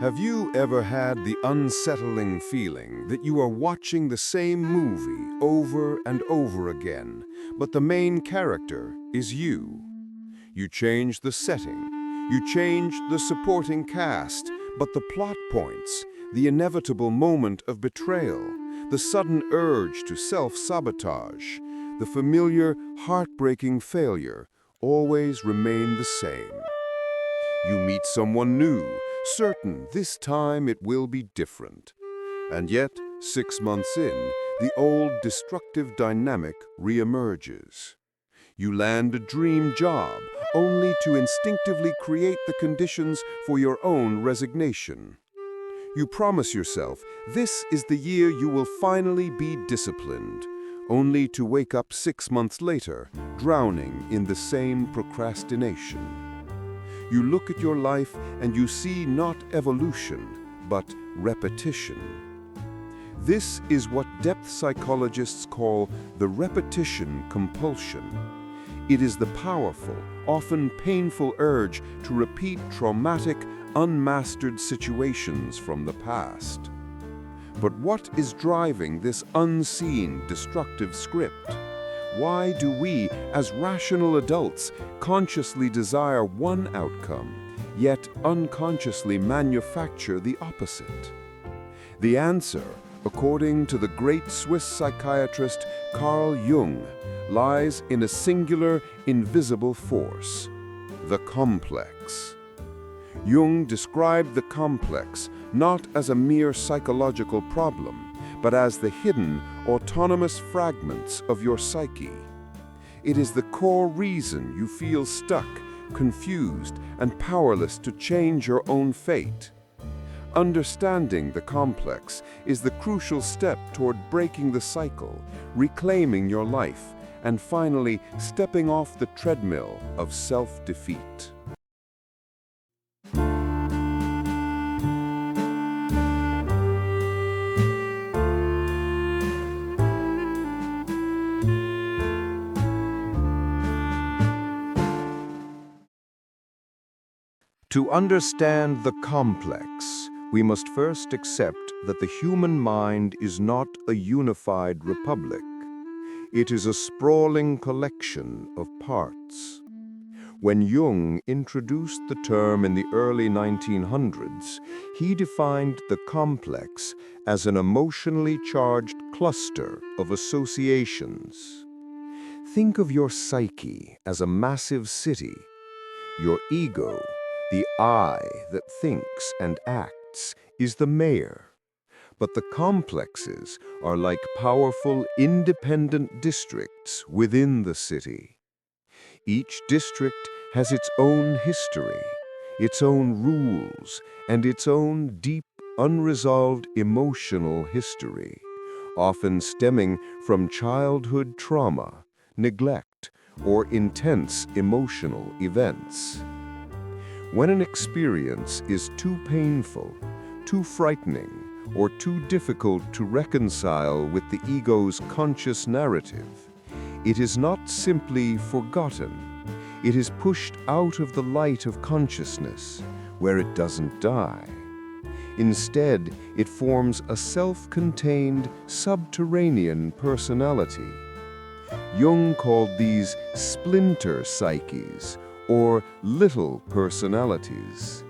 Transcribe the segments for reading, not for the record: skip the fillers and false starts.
Have you ever had the unsettling feeling that you are watching the same movie over and over again, but the main character is you? You change the setting, you change the supporting cast, but the plot points, the inevitable moment of betrayal, the sudden urge to self-sabotage, the familiar, heartbreaking failure always remain the same. You meet someone new, certain this time it will be different. And yet, 6 months in, the old destructive dynamic reemerges. You land a dream job, only to instinctively create the conditions for your own resignation. You promise yourself, this is the year you will finally be disciplined, only to wake up 6 months later, drowning in the same procrastination. You look at your life and you see not evolution, but repetition. This is what depth psychologists call the repetition compulsion. It is the powerful, often painful urge to repeat traumatic, unmastered situations from the past. But what is driving this unseen, destructive script? Why do we, as rational adults, consciously desire one outcome, yet unconsciously manufacture the opposite? The answer, according to the great Swiss psychiatrist Carl Jung, lies in a singular, invisible force: the complex. Jung described the complex not as a mere psychological problem, but as the hidden, autonomous fragments of your psyche. It is the core reason you feel stuck, confused, and powerless to change your own fate. Understanding the complex is the crucial step toward breaking the cycle, reclaiming your life, and finally stepping off the treadmill of self-defeat. To understand the complex, we must first accept that the human mind is not a unified republic. It is a sprawling collection of parts. When Jung introduced the term in the early 1900s, he defined the complex as an emotionally charged cluster of associations. Think of your psyche as a massive city. Your ego, the I that thinks and acts, is the mayor. But the complexes are like powerful, independent districts within the city. Each district has its own history, its own rules, and its own deep, unresolved emotional history, often stemming from childhood trauma, neglect, or intense emotional events. When an experience is too painful, too frightening, or too difficult to reconcile with the ego's conscious narrative, it is not simply forgotten. It is pushed out of the light of consciousness, where it doesn't die. Instead, it forms a self-contained, subterranean personality. Jung called these splinter psyches, or little personalities.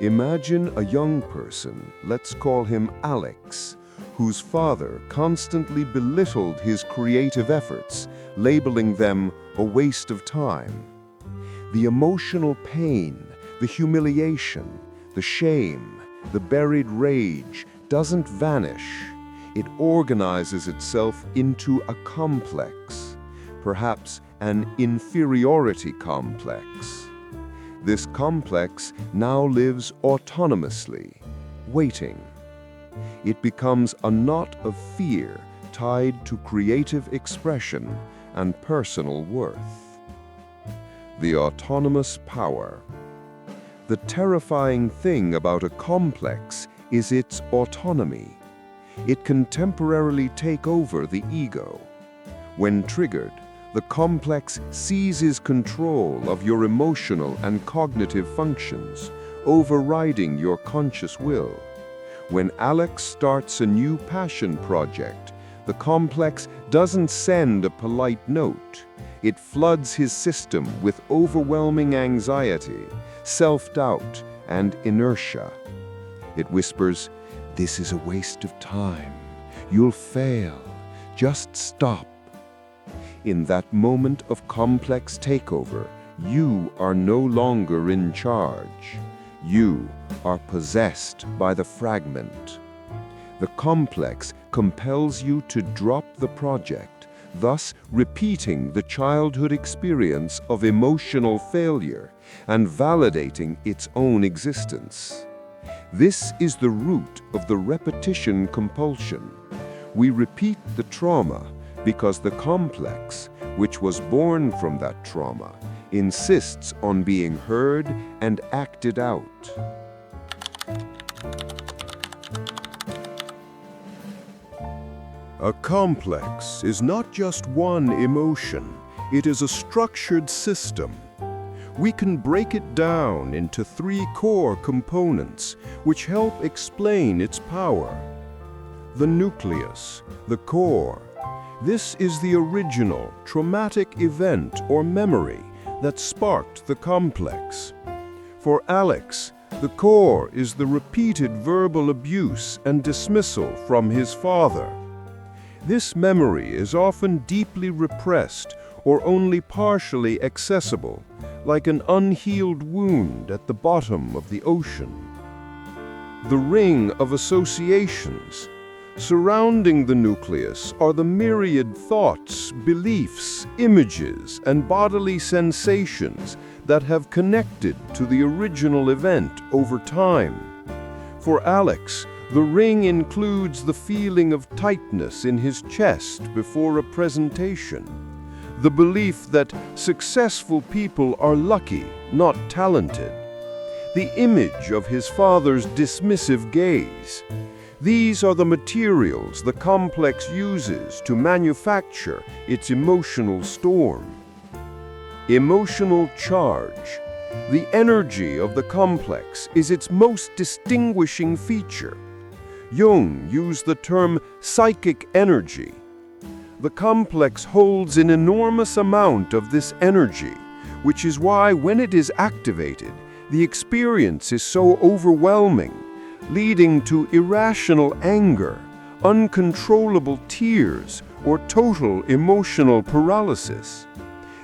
Imagine a young person, let's call him Alex, whose father constantly belittled his creative efforts, labeling them a waste of time. The emotional pain, the humiliation, the shame, the buried rage doesn't vanish. It organizes itself into a complex, perhaps an inferiority complex. This complex now lives autonomously, waiting. It becomes a knot of fear tied to creative expression and personal worth. The autonomous power. The terrifying thing about a complex is its autonomy. It can temporarily take over the ego. When triggered, the complex seizes control of your emotional and cognitive functions, overriding your conscious will. When Alex starts a new passion project, the complex doesn't send a polite note. It floods his system with overwhelming anxiety, self-doubt, and inertia. It whispers, "This is a waste of time. You'll fail. Just stop." In that moment of complex takeover, you are no longer in charge. You are possessed by the fragment. The complex compels you to drop the project, thus repeating the childhood experience of emotional failure and validating its own existence. This is the root of the repetition compulsion. We repeat the trauma because the complex, which was born from that trauma, insists on being heard and acted out. A complex is not just one emotion, it is a structured system. We can break it down into 3 core components, which help explain its power. The nucleus, the core. This is the original, traumatic event or memory that sparked the complex. For Alex, the core is the repeated verbal abuse and dismissal from his father. This memory is often deeply repressed or only partially accessible, like an unhealed wound at the bottom of the ocean. The ring of associations. Surrounding the nucleus are the myriad thoughts, beliefs, images, and bodily sensations that have connected to the original event over time. For Alex, the ring includes the feeling of tightness in his chest before a presentation, the belief that successful people are lucky, not talented, the image of his father's dismissive gaze. These are the materials the complex uses to manufacture its emotional storm. Emotional charge. The energy of the complex is its most distinguishing feature. Jung used the term psychic energy. The complex holds an enormous amount of this energy, which is why when it is activated, the experience is so overwhelming, leading to irrational anger, uncontrollable tears, or total emotional paralysis.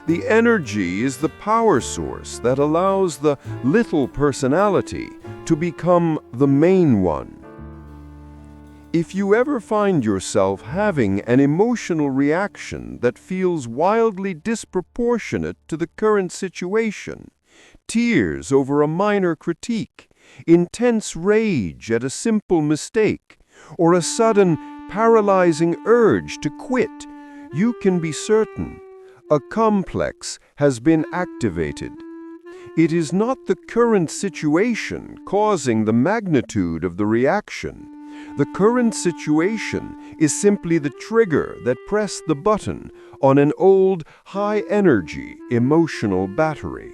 The energy is the power source that allows the little personality to become the main one. If you ever find yourself having an emotional reaction that feels wildly disproportionate to the current situation, tears over a minor critique, intense rage at a simple mistake, or a sudden paralyzing urge to quit, you can be certain a complex has been activated. It is not the current situation causing the magnitude of the reaction. The current situation is simply the trigger that pressed the button on an old, high-energy emotional battery.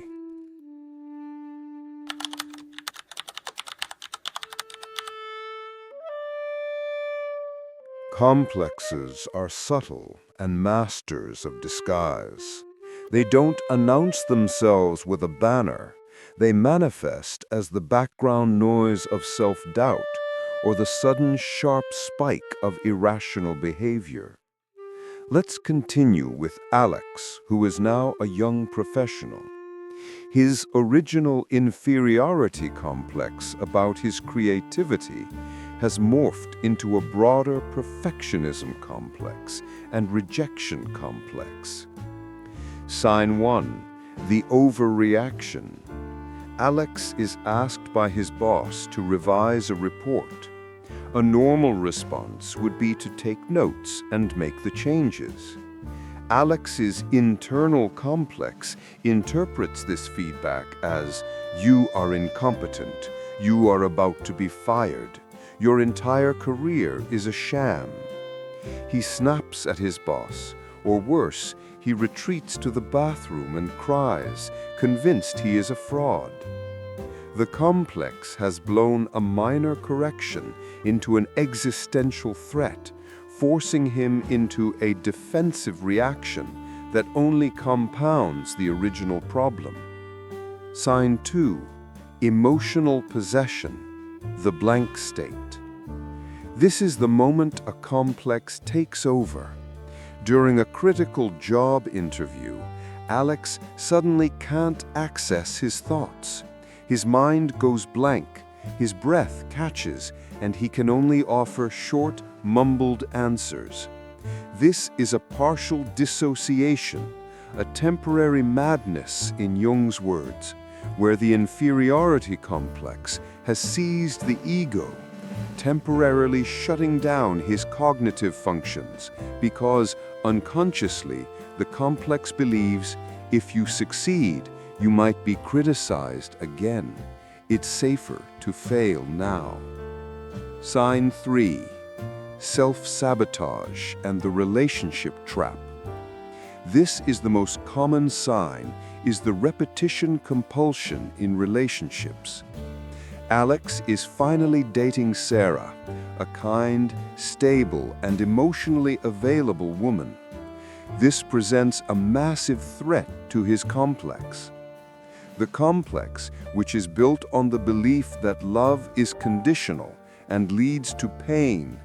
Complexes are subtle and masters of disguise. They don't announce themselves with a banner. They manifest as the background noise of self-doubt or the sudden sharp spike of irrational behavior. Let's continue with Alex, who is now a young professional. His original inferiority complex about his creativity has morphed into a broader perfectionism complex and rejection complex. Sign 1, the overreaction. Alex is asked by his boss to revise a report. A normal response would be to take notes and make the changes. Alex's internal complex interprets this feedback as, "You are incompetent. You are about to be fired. Your entire career is a sham." He snaps at his boss, or worse, he retreats to the bathroom and cries, convinced he is a fraud. The complex has blown a minor correction into an existential threat, forcing him into a defensive reaction that only compounds the original problem. Sign 2. Emotional possession, the blank state. This is the moment a complex takes over. During a critical job interview, Alex suddenly can't access his thoughts. His mind goes blank, his breath catches, and he can only offer short, mumbled answers. This is a partial dissociation, a temporary madness in Jung's words, where the inferiority complex has seized the ego, temporarily shutting down his cognitive functions, because unconsciously the complex believes if you succeed, you might be criticized again. It's safer to fail now. Sign 3. Self-sabotage and the relationship trap. This is the most common sign, is the repetition compulsion in relationships. Alex is finally dating Sarah, a kind, stable, and emotionally available woman. This presents a massive threat to his complex. The complex, which is built on the belief that love is conditional and leads to pain,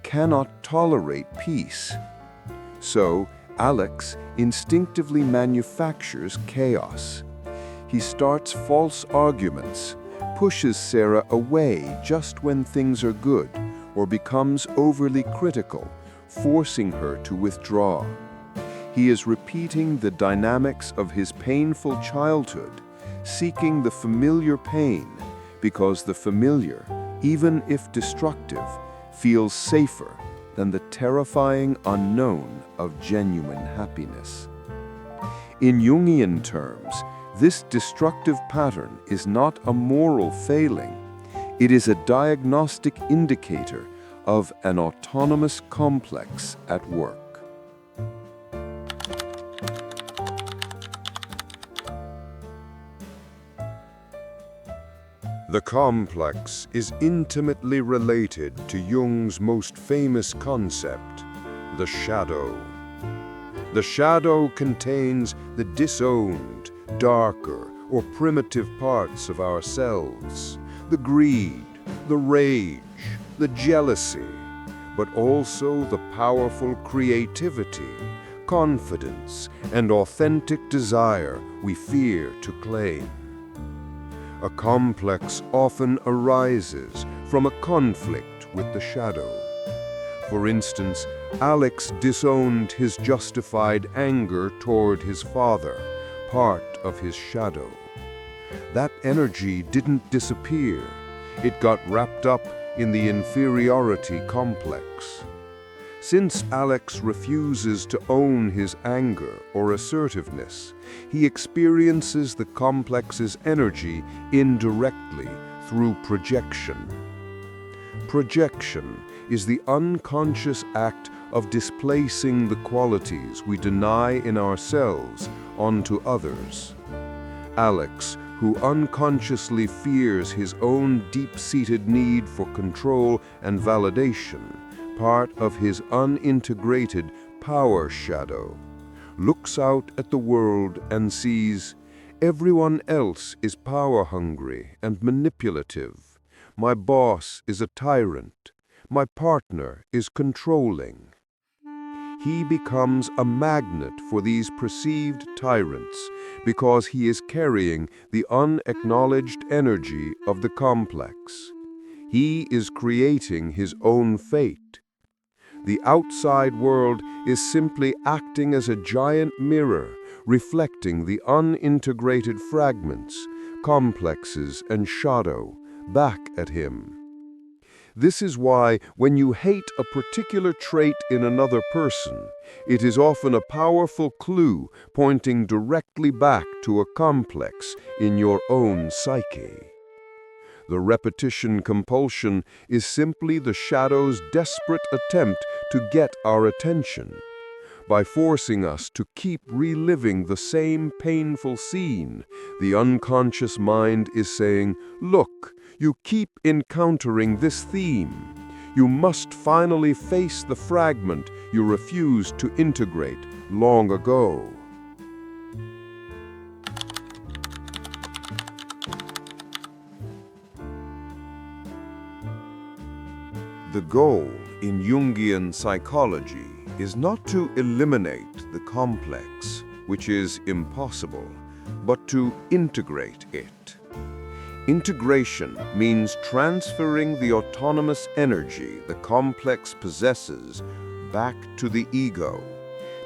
cannot tolerate peace. So, Alex instinctively manufactures chaos. He starts false arguments, pushes Sarah away just when things are good, or becomes overly critical, forcing her to withdraw. He is repeating the dynamics of his painful childhood, seeking the familiar pain, because the familiar, even if destructive, feels safer than the terrifying unknown of genuine happiness. In Jungian terms, this destructive pattern is not a moral failing. It is a diagnostic indicator of an autonomous complex at work. The complex is intimately related to Jung's most famous concept, the shadow. The shadow contains the disowned, darker, or primitive parts of ourselves, the greed, the rage, the jealousy, but also the powerful creativity, confidence, and authentic desire we fear to claim. A complex often arises from a conflict with the shadow. For instance, Alex disowned his justified anger toward his father, part of his shadow. That energy didn't disappear. It got wrapped up in the inferiority complex. Since Alex refuses to own his anger or assertiveness, he experiences the complex's energy indirectly through projection. Projection is the unconscious act of displacing the qualities we deny in ourselves onto others. Alex, who unconsciously fears his own deep-seated need for control and validation, part of his unintegrated power shadow, looks out at the world and sees, everyone else is power-hungry and manipulative. My boss is a tyrant. My partner is controlling. He becomes a magnet for these perceived tyrants because he is carrying the unacknowledged energy of the complex. He is creating his own fate. The outside world is simply acting as a giant mirror, reflecting the unintegrated fragments, complexes, and shadow back at him. This is why, when you hate a particular trait in another person, it is often a powerful clue pointing directly back to a complex in your own psyche. The repetition compulsion is simply the shadow's desperate attempt to get our attention. by forcing us to keep reliving the same painful scene. The unconscious mind is saying, "Look, you keep encountering this theme. You must finally face the fragment you refused to integrate long ago." The goal in Jungian psychology is not to eliminate the complex, which is impossible, but to integrate it. Integration means transferring the autonomous energy the complex possesses back to the ego,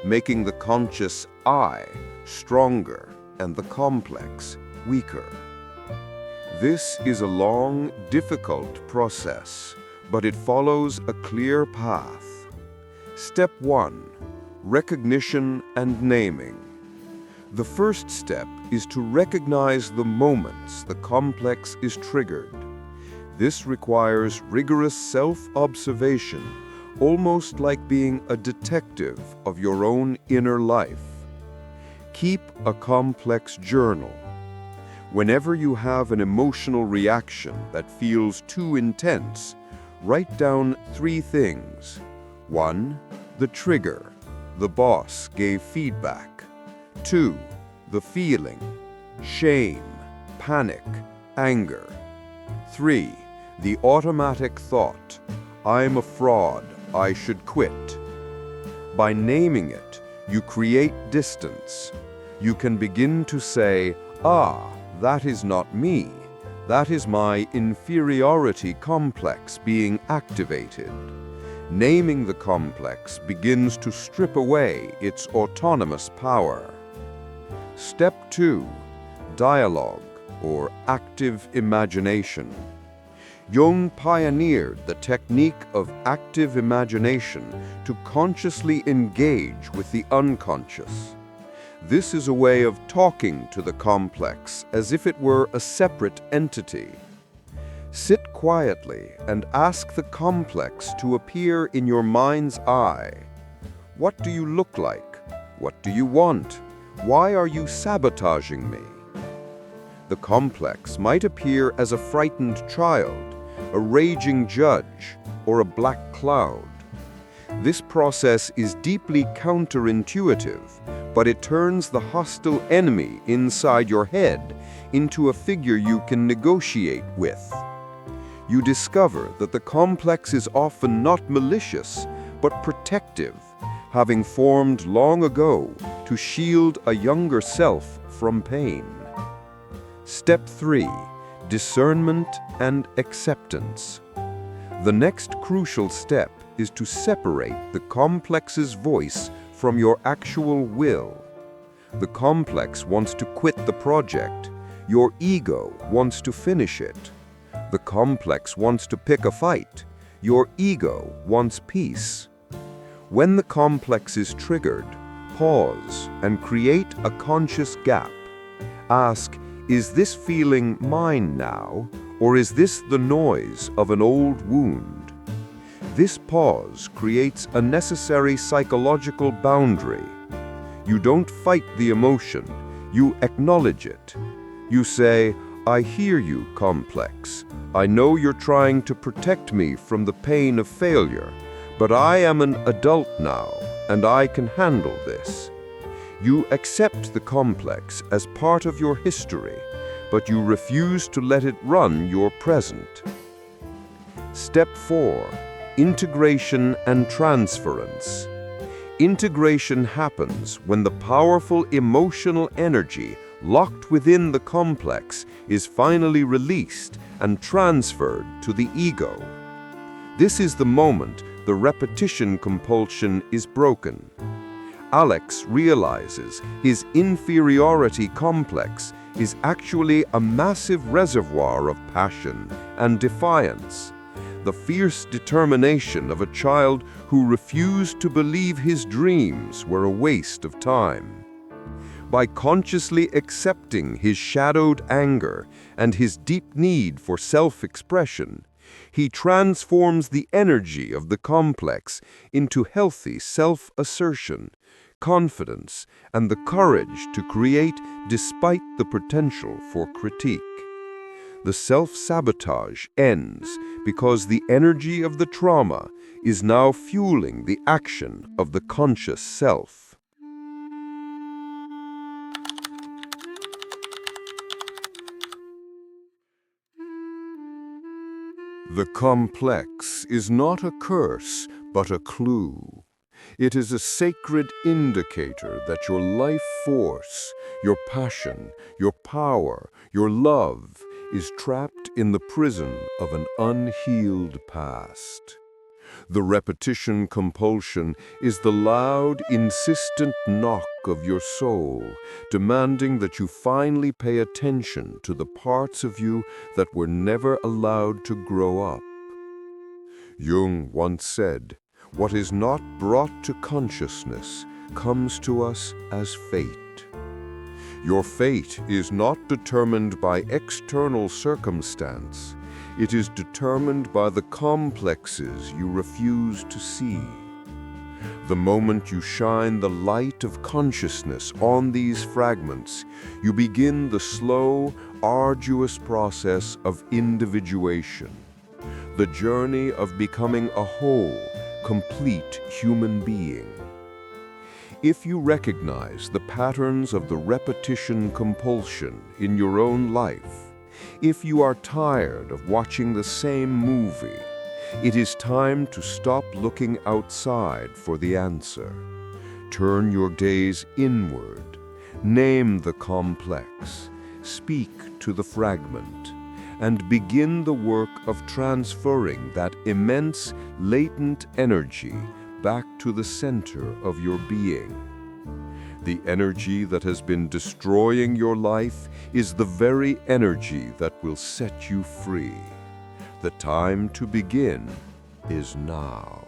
making the conscious I stronger and the complex weaker. This is a long, difficult process, but it follows a clear path. Step 1. Recognition and naming. The first step is to recognize the moments the complex is triggered. This requires rigorous self-observation, almost like being a detective of your own inner life. Keep a complex journal. Whenever you have an emotional reaction that feels too intense, write down 3 things. 1. The trigger. The boss gave feedback. 2. The feeling. Shame, panic, anger. 3. The automatic thought. I'm a fraud. I should quit. By naming it, you create distance. You can begin to say, that is not me. That is my inferiority complex being activated. Naming the complex begins to strip away its autonomous power. Step 2. Dialogue, or active imagination. Jung pioneered the technique of active imagination to consciously engage with the unconscious. This is a way of talking to the complex as if it were a separate entity. Sit quietly and ask the complex to appear in your mind's eye. What do you look like? What do you want? Why are you sabotaging me? The complex might appear as a frightened child, a raging judge, or a black cloud. This process is deeply counterintuitive, but it turns the hostile enemy inside your head into a figure you can negotiate with. You discover that the complex is often not malicious, but protective, having formed long ago to shield a younger self from pain. Step 3. Discernment and acceptance. The next crucial step is to separate the complex's voice from your actual will. The complex wants to quit the project. Your ego wants to finish it. The complex wants to pick a fight. Your ego wants peace. When the complex is triggered, pause and create a conscious gap. Ask, is this feeling mine now, or is this the noise of an old wound? This pause creates a necessary psychological boundary. You don't fight the emotion, you acknowledge it. You say, I hear you, complex. I know you're trying to protect me from the pain of failure, but I am an adult now, and I can handle this. You accept the complex as part of your history, but you refuse to let it run your present. Step 4. Integration and transference. Integration happens when the powerful emotional energy locked within the complex is finally released and transferred to the ego. This is the moment the repetition compulsion is broken. Alex realizes his inferiority complex is actually a massive reservoir of passion and defiance. The fierce determination of a child who refused to believe his dreams were a waste of time. By consciously accepting his shadowed anger and his deep need for self-expression, He transforms the energy of the complex into healthy self-assertion, confidence, and the courage to create despite the potential for critique. The self-sabotage ends because the energy of the trauma is now fueling the action of the conscious self. The complex is not a curse, but a clue. It is a sacred indicator that your life force, your passion, your power, your love is trapped in the prison of an unhealed past. The repetition compulsion is the loud, insistent knock of your soul, demanding that you finally pay attention to the parts of you that were never allowed to grow up. Jung once said, "What is not brought to consciousness comes to us as fate." Your fate is not determined by external circumstance. It is determined by the complexes you refuse to see. The moment you shine the light of consciousness on these fragments, you begin the slow, arduous process of individuation, the journey of becoming a whole, complete human being. If you recognize the patterns of the repetition compulsion in your own life, if you are tired of watching the same movie, it is time to stop looking outside for the answer. Turn your gaze inward, name the complex, speak to the fragment, and begin the work of transferring that immense, latent energy back to the center of your being. The energy that has been destroying your life is the very energy that will set you free. The time to begin is now.